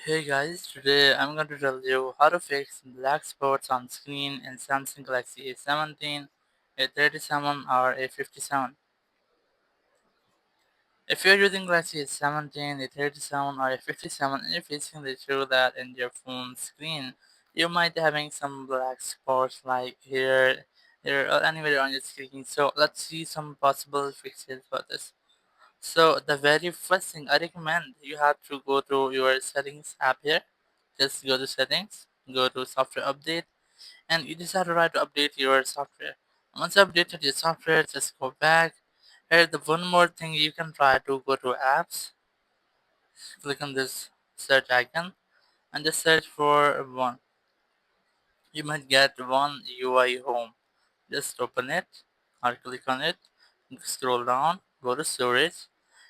Hey guys, today I'm going to tell you how to fix black spots on screen in Samsung Galaxy A17, A37 or A57. If you're using Galaxy A17, A37 or A57 and you're facing the issue that in your phone screen, you might be having some black spots like here or anywhere on your screen. So let's see some possible fixes for this. So the very first thing I recommend, you have to go to your settings app here. Just go to settings, go to software update, and you just have to try to update your software. Once you updated your software, just go back. Here, the one more thing you can try to go to apps, click on this search icon, and just search for one. You might get one UI home. Just open it or click on it, scroll down, go to storage,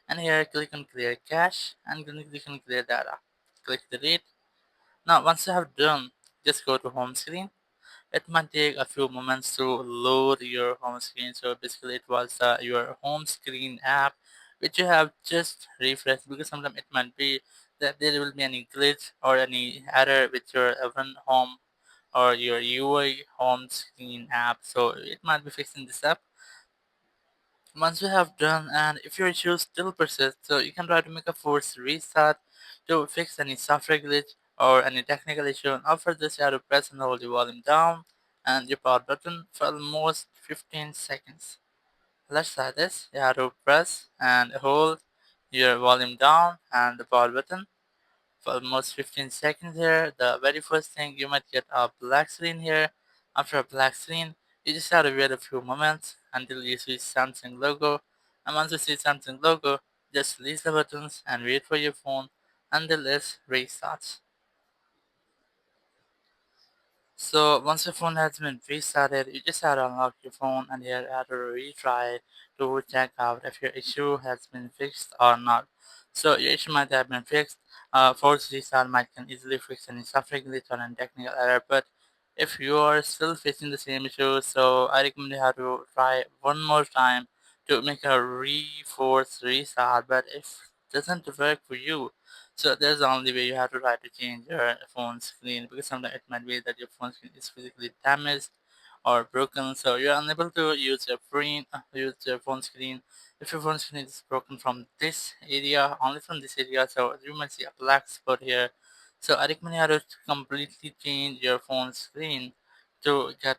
and here click on clear cache and then click on clear data. Click delete. Now once you have done, just go to home screen. It might take a few moments to load your home screen. So basically it was your home screen app which you have just refreshed, because sometimes it might be that there will be any glitch or any error with your event home or your UI home screen app. So it might be fixing this app. Once you have done, and if your issue still persists, so you can try to make a forced restart to fix any software glitch or any technical issue. After this, you have to press and hold the volume down and your power button for almost 15 seconds. Let's try this. You have to press and hold your volume down and the power button for almost 15 seconds here. The very first thing, you might get a black screen here. After a black screen, you just have to wait a few moments until you see Samsung logo. And once you see Samsung logo, just release the buttons and wait for your phone until it restarts. So once your phone has been restarted, you just have to unlock your phone and you have to retry to check out if your issue has been fixed or not. So your issue might have been fixed. Force restart might can easily fix any software glitch or any technical error, but if you are still facing the same issue, so I recommend you have to try one more time to make a force restart. But if it doesn't work for you, so there's the only way, you have to try to change your phone screen, because sometimes it might be that your phone screen is physically damaged or broken, so you're unable to use your phone screen. If your phone screen is broken from this area, only from this area, so you might see a black spot here. So I recommend you have to completely change your phone screen to get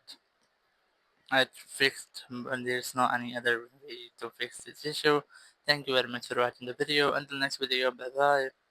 it fixed, and there's no any other way to fix this issue. Thank you very much for watching the video. Until next video, bye bye.